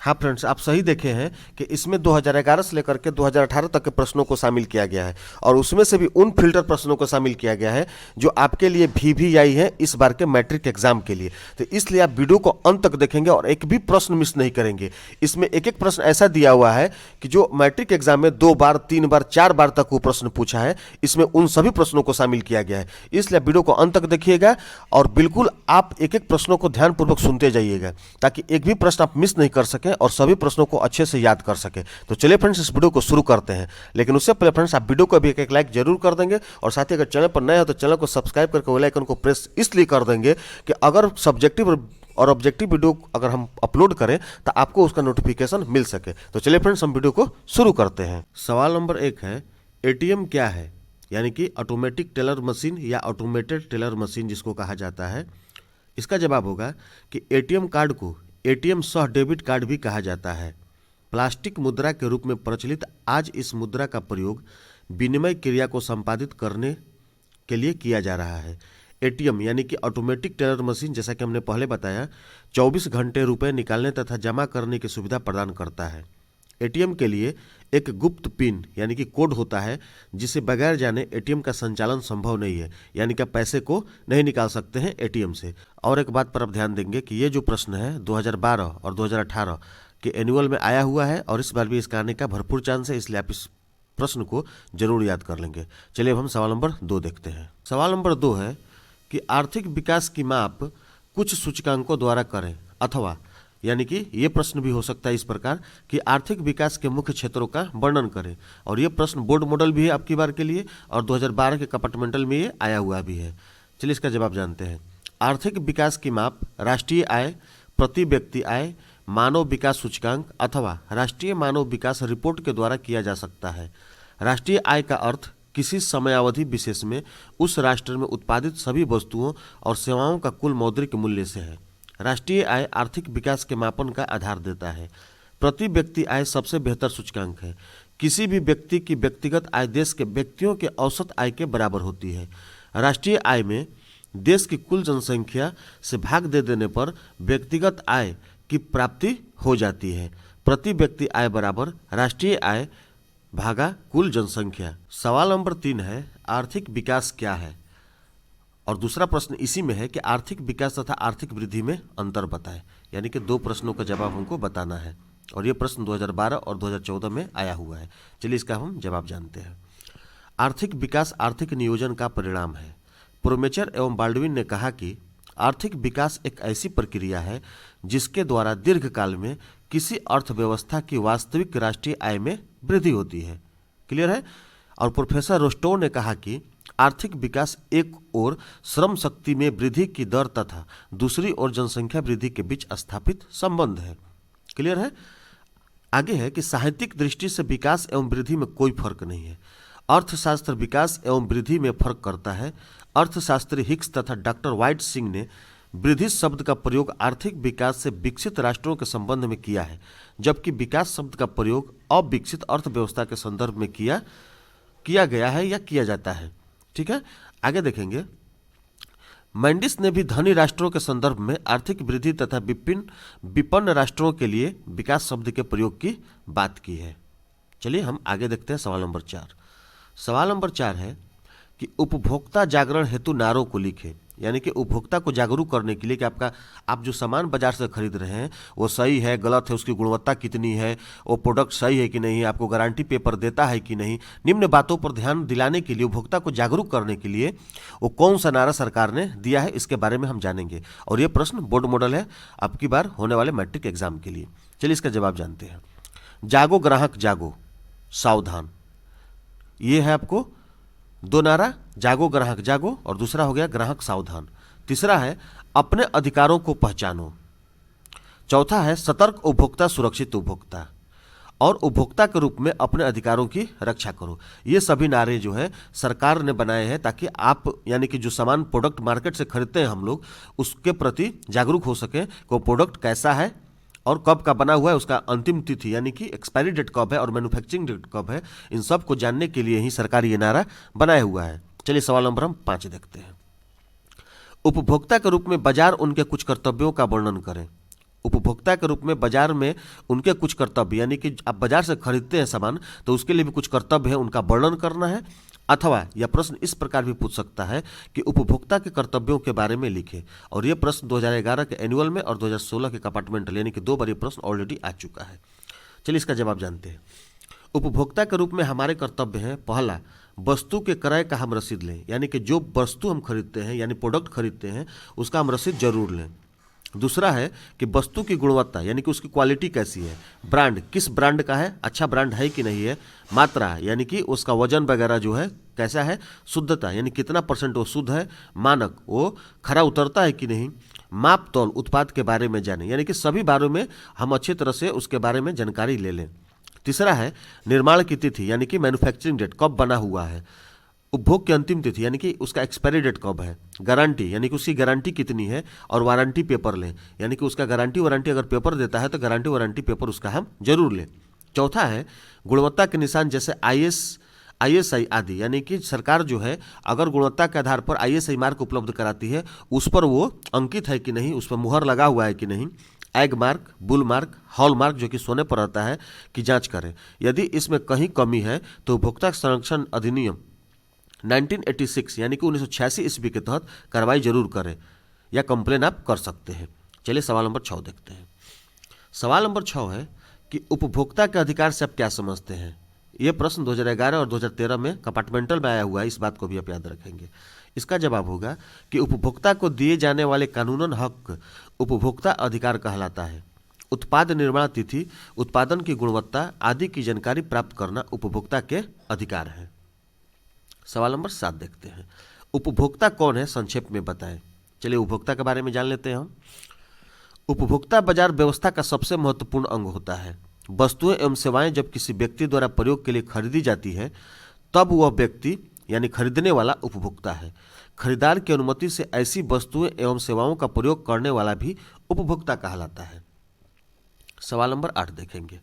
हाँ फ्रेंड्स, आप सही देखे हैं कि इसमें 2011 से लेकर के 2018 तक के प्रश्नों को शामिल किया गया है और उसमें से भी उन फिल्टर प्रश्नों को शामिल किया गया है जो आपके लिए भी आई है इस बार के मैट्रिक एग्जाम के लिए। तो इसलिए आप वीडियो को अंत तक देखेंगे और एक भी प्रश्न मिस नहीं करेंगे। इसमें एक एक प्रश्न ऐसा दिया हुआ है कि जो मैट्रिक एग्जाम में 2 बार 3 बार 4 बार तक वो प्रश्न पूछा है, इसमें उन सभी प्रश्नों को शामिल किया गया है। इसलिए वीडियो को अंत तक देखिएगा और बिल्कुल आप एक एक प्रश्नों को ध्यानपूर्वक सुनते जाइएगा ताकि एक भी प्रश्न आप मिस नहीं कर सकें और सभी प्रश्नों को अच्छे से याद कर सके। तो चलिए फ्रेंड्स, इस वीडियो को शुरू करते हैं, लेकिन उससे पहले फ्रेंड्स आप वीडियो को भी एक लाइक जरूर कर देंगे और साथ ही अगर चैनल पर नए हो तो चैनल को सब्सक्राइब करके बेल आइकन को प्रेस इसलिए कर देंगे कि अगर सब्जेक्टिव और ऑब्जेक्टिव वीडियो अगर हम अपलोड करें तो आपको उसका नोटिफिकेशन मिल सके। तो चलिए फ्रेंड्स, हम वीडियो को शुरू करते हैं। सवाल नंबर 1 है, एटीएम क्या है? यानी कि ऑटोमेटिक टेलर मशीन या ऑटोमेटेड टेलर मशीन जिसको कहा जाता है। इसका जवाब होगा कि एटीएम कार्ड को एटीएम सह डेबिट कार्ड भी कहा जाता है। प्लास्टिक मुद्रा के रूप में प्रचलित आज इस मुद्रा का प्रयोग विनिमय क्रिया को संपादित करने के लिए किया जा रहा है। एटीएम यानी कि ऑटोमेटिक टेलर मशीन, जैसा कि हमने पहले बताया, 24 घंटे रुपए निकालने तथा जमा करने की सुविधा प्रदान करता है। एटीएम के लिए एक गुप्त पिन यानी कि कोड होता है जिसे बगैर जाने एटीएम का संचालन संभव नहीं है, यानी कि आप पैसे को नहीं निकाल सकते हैं एटीएम से। और एक बात पर आप ध्यान देंगे कि ये जो प्रश्न है 2012 और 2018 के एनुअल में आया हुआ है और इस बार भी इसका आने का भरपूर चांस है, इसलिए आप इस प्रश्न को जरूर याद कर लेंगे। चलिए अब हम सवाल नंबर 2 देखते हैं। सवाल नंबर 2 है कि आर्थिक विकास की माप कुछ सूचकांकों द्वारा करें, अथवा यानी कि ये प्रश्न भी हो सकता है इस प्रकार कि आर्थिक विकास के मुख्य क्षेत्रों का वर्णन करें। और ये प्रश्न बोर्ड मॉडल भी है आपकी बार के लिए और 2012 के कंपार्टमेंटल में ये आया हुआ भी है। चलिए इसका जवाब जानते हैं। आर्थिक विकास की माप राष्ट्रीय आय, प्रति व्यक्ति आय, मानव विकास सूचकांक अथवा राष्ट्रीय मानव विकास रिपोर्ट के द्वारा किया जा सकता है। राष्ट्रीय आय का अर्थ किसी समयावधि विशेष में उस राष्ट्र में उत्पादित सभी वस्तुओं और सेवाओं का कुल मौद्रिक मूल्य से है। राष्ट्रीय आय आर्थिक विकास के मापन का आधार देता है। प्रति व्यक्ति आय सबसे बेहतर सूचकांक है। किसी भी व्यक्ति की व्यक्तिगत आय देश के व्यक्तियों के औसत आय के बराबर होती है। राष्ट्रीय आय में देश की कुल जनसंख्या से भाग दे देने पर व्यक्तिगत आय की प्राप्ति हो जाती है। प्रति व्यक्ति आय बराबर राष्ट्रीय आय भागा कुल जनसंख्या। सवाल नंबर 3 है, आर्थिक विकास क्या है? और दूसरा प्रश्न इसी में है कि आर्थिक विकास तथा आर्थिक वृद्धि में अंतर बताएं। यानी कि 2 प्रश्नों का जवाब हमको बताना है और ये प्रश्न 2012 और 2014 में आया हुआ है। चलिए इसका हम जवाब जानते हैं। आर्थिक विकास आर्थिक नियोजन का परिणाम है। प्रोमेचर एवं बाल्डविन ने कहा कि आर्थिक विकास एक ऐसी प्रक्रिया है जिसके द्वारा दीर्घकाल में किसी अर्थव्यवस्था की वास्तविक राष्ट्रीय आय में वृद्धि होती है। क्लियर है? और प्रोफेसर रोस्टो ने कहा कि आर्थिक विकास एक ओर श्रम शक्ति में वृद्धि की दर तथा दूसरी ओर जनसंख्या वृद्धि के बीच स्थापित संबंध है। क्लियर है? आगे है कि साहित्यिक दृष्टि से विकास एवं वृद्धि में कोई फर्क नहीं है। अर्थशास्त्र विकास एवं वृद्धि में फर्क करता है। अर्थशास्त्री हिक्स तथा डॉक्टर वाइट सिंह ने वृद्धि शब्द का प्रयोग आर्थिक विकास से विकसित राष्ट्रों के संबंध में किया है, जबकि विकास शब्द का प्रयोग अविकसित अर्थव्यवस्था के संदर्भ में किया गया है या किया जाता है। ठीक है, आगे देखेंगे। मैंडिस ने भी धनी राष्ट्रों के संदर्भ में आर्थिक वृद्धि तथा विपन्न राष्ट्रों के लिए विकास शब्द के प्रयोग की बात की है। चलिए हम आगे देखते हैं सवाल नंबर 4। सवाल नंबर 4 है कि उपभोक्ता जागरण हेतु नारों को लिखे। यानी कि उपभोक्ता को जागरूक करने के लिए कि आप जो सामान बाजार से खरीद रहे हैं वो सही है, गलत है, उसकी गुणवत्ता कितनी है, वो प्रोडक्ट सही है कि नहीं, आपको गारंटी पेपर देता है कि नहीं, निम्न बातों पर ध्यान दिलाने के लिए, उपभोक्ता को जागरूक करने के लिए वो कौन सा नारा सरकार ने दिया है, इसके बारे में हम जानेंगे। और ये प्रश्न बोर्ड मॉडल है आपकी बार होने वाले मैट्रिक एग्जाम के लिए। चलिए इसका जवाब जानते हैं। जागो ग्राहक जागो, सावधान। ये है आपको 2 नारा, जागो ग्राहक जागो और दूसरा हो गया ग्राहक सावधान। तीसरा है अपने अधिकारों को पहचानो। चौथा है सतर्क उपभोक्ता सुरक्षित उपभोक्ता और उपभोक्ता के रूप में अपने अधिकारों की रक्षा करो। ये सभी नारे जो है सरकार ने बनाए हैं ताकि आप यानी कि जो सामान प्रोडक्ट मार्केट से खरीदते हैं हम लोग उसके प्रति जागरूक हो सकें कि वो प्रोडक्ट कैसा है और कब का बना हुआ है, उसका अंतिम तिथि यानी कि एक्सपायरी डेट कब है और मैन्युफैक्चरिंग डेट कब है, इन सब को जानने के लिए ही सरकार ये नारा बनाया हुआ है। चलिए सवाल नंबर हम 5 देखते हैं। उपभोक्ता के रूप में बाजार उनके कुछ कर्तव्यों का वर्णन करें। उपभोक्ता के रूप में बाजार में उनके कुछ कर्तव्य, यानी कि आप बाजार से खरीदते हैं सामान तो उसके लिए भी कुछ कर्तव्य है, उनका वर्णन करना है। अथवा यह प्रश्न इस प्रकार भी पूछ सकता है कि उपभोक्ता के कर्तव्यों के बारे में लिखे, और यह प्रश्न 2011 के एनुअल में और 2016 के कंपार्टमेंटल यानी कि 2 बार ये प्रश्न ऑलरेडी आ चुका है। चलिए इसका जवाब जानते हैं। उपभोक्ता के रूप में हमारे कर्तव्य हैं, पहला, वस्तु के क्रय का हम रसीद लें, यानी कि जो वस्तु हम खरीदते हैं यानी प्रोडक्ट खरीदते हैं उसका हम रसीद जरूर लें। दूसरा है कि वस्तु की गुणवत्ता यानी कि उसकी क्वालिटी कैसी है, ब्रांड किस ब्रांड का है, अच्छा ब्रांड है कि नहीं है, मात्रा यानी कि उसका वजन वगैरह जो है कैसा है, शुद्धता यानी कितना % वो शुद्ध है, मानक वो खरा उतरता है कि नहीं, माप तौल उत्पाद के बारे में जानें, यानी कि सभी बारे में हम अच्छी तरह से उसके बारे में जानकारी ले लें। तीसरा है निर्माण की तिथि यानी कि मैन्युफैक्चरिंग डेट कब बना हुआ है, उपभोग की अंतिम तिथि यानी कि उसका एक्सपायरी डेट कब है, गारंटी यानी कि उसकी गारंटी कितनी है, और वारंटी पेपर लें यानी कि उसका गारंटी वारंटी अगर पेपर देता है तो गारंटी वारंटी पेपर उसका हम जरूर लें। चौथा है गुणवत्ता के निशान जैसे ISI आदि, यानी कि सरकार जो है अगर गुणवत्ता के आधार पर ISI मार्क उपलब्ध कराती है उस पर वो अंकित है कि नहीं, उस पर मुहर लगा हुआ है कि नहीं, egg mark, bull mark, hall mark जो कि सोने पर रहता है कि जांच करें। यदि इसमें कहीं कमी है तो उपभोक्ता संरक्षण अधिनियम 1986 यानी कि 1986 ईस्वी के तहत कार्रवाई जरूर करें या कंप्लेन आप कर सकते हैं। चलिए सवाल नंबर 6 देखते हैं। सवाल नंबर 6 है कि उपभोक्ता के अधिकार से आप क्या समझते हैं। यह प्रश्न 2011 और 2013 में कंपार्टमेंटल में आया हुआ है, इस बात को भी आप याद रखेंगे। इसका जवाब होगा कि उपभोक्ता को दिए जाने वाले कानूनन हक उपभोक्ता अधिकार कहलाता है। उत्पाद निर्माण तिथि, उत्पादन की गुणवत्ता आदि की जानकारी प्राप्त करना उपभोक्ता के अधिकार है। सवाल नंबर 7 देखते हैं। उपभोक्ता कौन है, संक्षेप में बताएं। चलिए उपभोक्ता के बारे में जान लेते हैं हम। उपभोक्ता बाजार व्यवस्था का सबसे महत्वपूर्ण अंग होता है। वस्तुएं एवं सेवाएं जब किसी व्यक्ति द्वारा प्रयोग के लिए खरीदी जाती है तब वह व्यक्ति यानी खरीदने वाला उपभोक्ता है। खरीदार की अनुमति से ऐसी वस्तुएं एवं सेवाओं का प्रयोग करने वाला भी उपभोक्ता कहलाता है। सवाल नंबर 8 देखेंगे।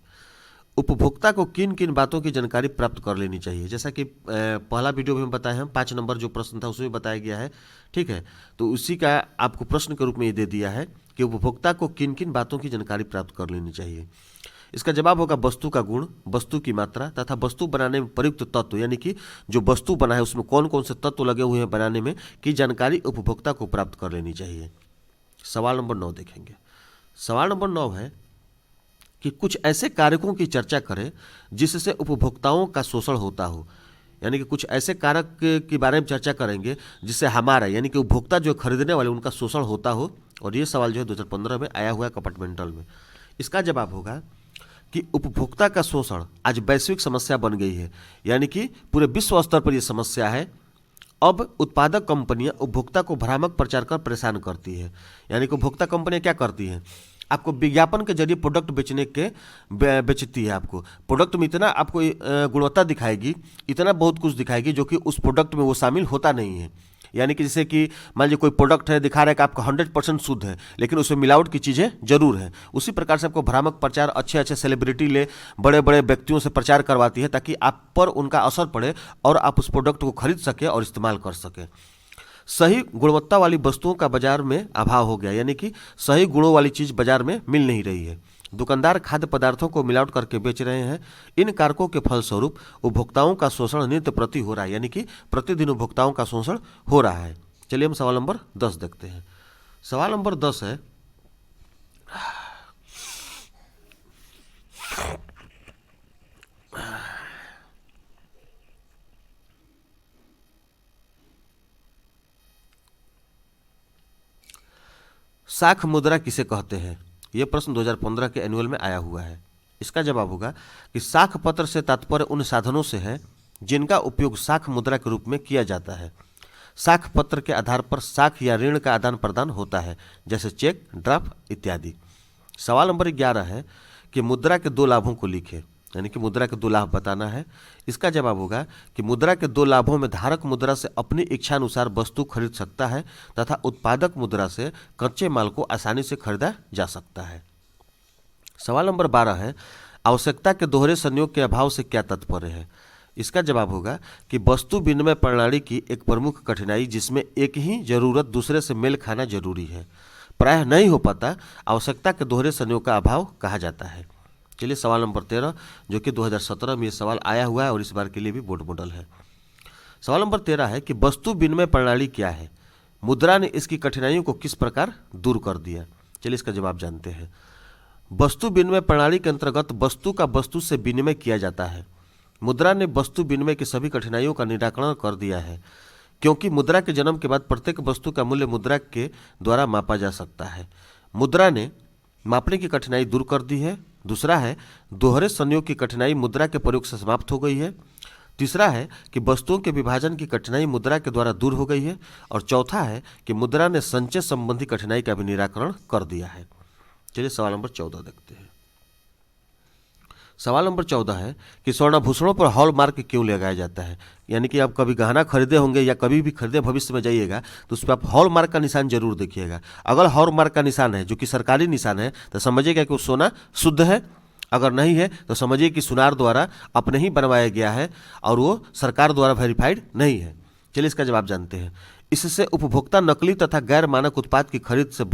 उपभोक्ता को किन किन बातों की जानकारी प्राप्त कर लेनी चाहिए। जैसा कि पहला वीडियो में बताए हम 5 नंबर जो प्रश्न था उसमें बताया गया है, ठीक है, तो उसी का आपको प्रश्न के रूप में ये दे दिया है कि उपभोक्ता को किन किन बातों की जानकारी प्राप्त कर लेनी चाहिए। इसका जवाब होगा वस्तु का गुण, वस्तु की मात्रा तथा वस्तु बनाने में प्रयुक्त तत्व, यानी कि जो वस्तु बना है उसमें कौन कौन से तत्व लगे हुए हैं बनाने में की जानकारी उपभोक्ता को प्राप्त कर लेनी चाहिए। सवाल नंबर 9 देखेंगे। सवाल नंबर 9 है कि कुछ ऐसे कारकों की चर्चा करें जिससे उपभोक्ताओं का शोषण होता हो, यानी कि कुछ ऐसे कारक के बारे में चर्चा करेंगे जिससे हमारा यानी कि उपभोक्ता जो खरीदने वाले उनका शोषण होता हो। और ये सवाल जो है 2015 में आया हुआ है कंपार्टमेंटल में। इसका जवाब होगा कि उपभोक्ता का शोषण आज वैश्विक समस्या बन गई है, यानी कि पूरे विश्व स्तर पर यह समस्या है। अब उत्पादक कंपनियां उपभोक्ता को भ्रामक प्रचार कर परेशान करती है, यानी कि उपभोक्ता कंपनियां क्या करती हैं, आपको विज्ञापन के जरिए प्रोडक्ट बेचती है। आपको प्रोडक्ट में इतना आपको गुणवत्ता दिखाएगी, इतना बहुत कुछ दिखाएगी जो कि उस प्रोडक्ट में वो शामिल होता नहीं है। यानी कि जैसे कि मान लीजिए कोई प्रोडक्ट है, दिखा रहा है कि आपका 100% शुद्ध है, लेकिन उसमें मिलावट की चीज़ें जरूर हैं। उसी प्रकार से आपको भ्रामक प्रचार अच्छे अच्छे सेलिब्रिटी ले बड़े बड़े व्यक्तियों से प्रचार करवाती है ताकि आप पर उनका असर पड़े और आप उस प्रोडक्ट को खरीद सकें और इस्तेमाल कर सकें। सही गुणवत्ता वाली वस्तुओं का बाजार में अभाव हो गया, यानी कि सही गुणों वाली चीज़ बाजार में मिल नहीं रही है। दुकानदार खाद्य पदार्थों को मिलावट करके बेच रहे हैं। इन कारकों के फलस्वरूप उपभोक्ताओं का शोषण नित्य प्रति हो रहा है, यानी कि प्रतिदिन उपभोक्ताओं का शोषण हो रहा है। चलिए हम सवाल नंबर 10 देखते हैं। सवाल नंबर 10 है साख मुद्रा किसे कहते हैं। यह प्रश्न 2015 के एनुअल में आया हुआ है। इसका जवाब होगा कि साख पत्र से तात्पर्य उन साधनों से है जिनका उपयोग साख मुद्रा के रूप में किया जाता है। साख पत्र के आधार पर साख या ऋण का आदान प्रदान होता है, जैसे चेक, ड्राफ्ट इत्यादि। सवाल नंबर 11 है कि मुद्रा के 2 लाभों को लिखें, यानी कि मुद्रा के 2 लाभ बताना है। इसका जवाब होगा कि मुद्रा के 2 लाभों में धारक मुद्रा से अपनी इच्छानुसार वस्तु खरीद सकता है तथा उत्पादक मुद्रा से कच्चे माल को आसानी से खरीदा जा सकता है। सवाल नंबर 12 है आवश्यकता के दोहरे संयोग के अभाव से क्या तात्पर्य है। इसका जवाब होगा कि वस्तु विनिमय प्रणाली की एक प्रमुख कठिनाई जिसमें एक ही जरूरत दूसरे से मेल खाना जरूरी है। प्रायः नहीं हो पाता, आवश्यकता के दोहरे संयोग का अभाव कहा जाता है। चलिए सवाल नंबर 13, जो कि 2017 में ये सवाल आया हुआ है और इस बार के लिए भी बोर्ड मॉडल है। सवाल नंबर 13 है कि वस्तु विनिमय प्रणाली क्या है, मुद्रा ने इसकी कठिनाइयों को किस प्रकार दूर कर दिया। चलिए इसका जवाब जानते हैं। वस्तु विनिमय प्रणाली के अंतर्गत वस्तु का वस्तु से विनिमय किया जाता है। मुद्रा ने वस्तु विनिमय की सभी कठिनाइयों का निराकरण कर दिया है, क्योंकि मुद्रा के जन्म के बाद प्रत्येक वस्तु का मूल्य मुद्रा के द्वारा मापा जा सकता है। मुद्रा ने मापने की कठिनाई दूर कर दी है। दूसरा है दोहरे संयोग की कठिनाई मुद्रा के प्रयोग से समाप्त हो गई है। तीसरा है कि वस्तुओं के विभाजन की कठिनाई मुद्रा के द्वारा दूर हो गई है। और चौथा है कि मुद्रा ने संचय संबंधी कठिनाई का भी निराकरण कर दिया है। चलिए सवाल नंबर 14 देखते हैं। सवाल नंबर 14 है कि स्वर्णाभूषणों पर हॉलमार्क क्यों लगाया जाता है। यानी कि आप कभी गहना खरीदे होंगे या कभी भी खरीदे भविष्य में जाइएगा तो उस पर आप हॉलमार्क का निशान जरूर देखिएगा। अगर हॉलमार्क का निशान है जो कि सरकारी निशान है तो समझिएगा कि वो सोना शुद्ध है, अगर नहीं है तो समझिए कि सुनार द्वारा अपने ही बनवाया गया है और वो सरकार द्वारा वेरीफाइड नहीं है। चलिए इसका जवाब जानते हैं। इससे उपभोक्ता नकली तथा गैर मानक उत्पाद की खरीद से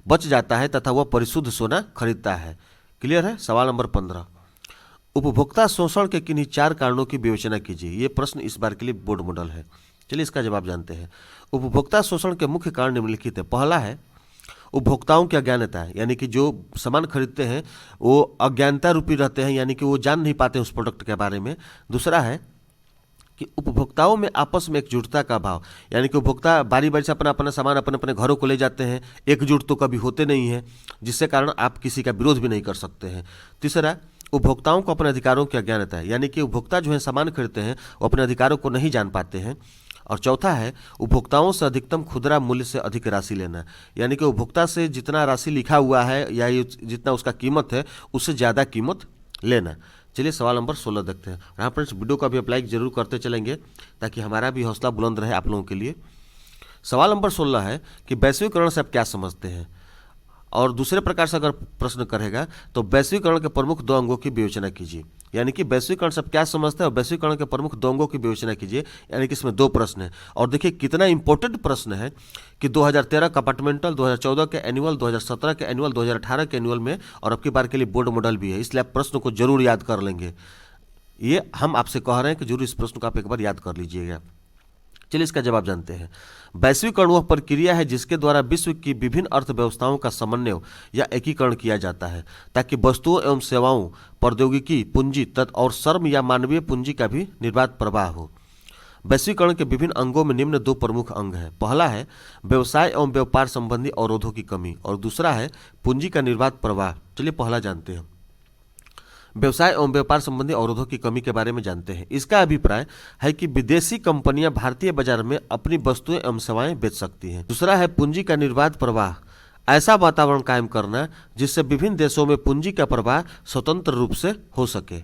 बच जाता है तथा वह परिशुद्ध सोना खरीदता है। क्लियर है। सवाल नंबर 15, उपभोक्ता शोषण के किन्हीं 4 कारणों की विवेचना कीजिए। ये प्रश्न इस बार के लिए बोर्ड मॉडल है। चलिए इसका जवाब जानते हैं। उपभोक्ता शोषण के मुख्य कारण निम्नलिखित है। पहला है उपभोक्ताओं की अज्ञानता, यानी कि जो सामान खरीदते हैं वो अज्ञानता रूपी रहते हैं, यानी कि वो जान नहीं पाते उस प्रोडक्ट के बारे में। दूसरा है कि उपभोक्ताओं में आपस में एकजुटता का अभाव, यानी कि उपभोक्ता बारी बारी से अपना अपना सामान अपने अपने घरों को ले जाते हैं, एकजुट तो कभी होते नहीं हैं, जिससे कारण आप किसी का विरोध भी नहीं कर सकते हैं। तीसरा, उपभोक्ताओं को अपने अधिकारों की अज्ञानता है, यानी कि उपभोक्ता जो है सामान खरीदते हैं वो अपने अधिकारों को नहीं जान पाते हैं। और चौथा है उपभोक्ताओं से अधिकतम खुदरा मूल्य से अधिक राशि लेना, यानी कि उपभोक्ता से जितना राशि लिखा हुआ है या जितना उसका कीमत है उससे ज़्यादा कीमत लेना। चलिए सवाल नंबर 16 देखते हैं। यहाँ पर इस वीडियो को भी अप्लाई जरूर करते चलेंगे ताकि हमारा भी हौसला बुलंद रहे आप लोगों के लिए। सवाल नंबर 16 है कि वैश्वीकरण से आप क्या समझते हैं, और दूसरे प्रकार से अगर प्रश्न करेगा तो वैश्वीकरण के प्रमुख 2 अंगों की विवेचना कीजिए। यानी कि वैश्वीकरण से आप क्या समझते हैं और वैश्वीकरण के प्रमुख 2 अंगों की विवेचना कीजिए। यानी कि इसमें 2 प्रश्न हैं और देखिए कितना इंपॉर्टेंट प्रश्न है कि 2013 कंपार्टमेंटल, 2014 के एनुअल, 2017 के एनुअल, 2018 के एनुअल में और अब की बार के लिए बोर्ड मॉडल भी है, इसलिए आप प्रश्न को जरूर याद कर लेंगे। ये हम आपसे कह रहे हैं कि जरूर इस प्रश्न को आप एक बार याद कर लीजिएगा। चलिए इसका जवाब जानते हैं। वैश्वीकरण वह प्रक्रिया है जिसके द्वारा विश्व की विभिन्न अर्थव्यवस्थाओं का समन्वय या एकीकरण किया जाता है ताकि वस्तुओं एवं सेवाओं, प्रौद्योगिकी, पूंजी तत्व और श्रम या मानवीय पूंजी का भी निर्बाध प्रवाह हो। वैश्वीकरण के विभिन्न अंगों में निम्न 2 प्रमुख अंग हैं। पहला है व्यवसाय एवं व्यापार संबंधी अवरोधों की कमी और दूसरा है पूंजी का निर्बाध प्रवाह। चलिए पहला जानते हैं। व्यवसाय एवं व्यापार संबंधी अवरोधों की कमी के बारे में जानते हैं। इसका अभिप्राय है कि विदेशी कंपनियां भारतीय बाजार में अपनी वस्तुएं एवं सेवाएं बेच सकती हैं। दूसरा है पूंजी का निर्बाध प्रवाह, ऐसा वातावरण कायम करना जिससे विभिन्न देशों में पूंजी का प्रवाह स्वतंत्र रूप से हो सके।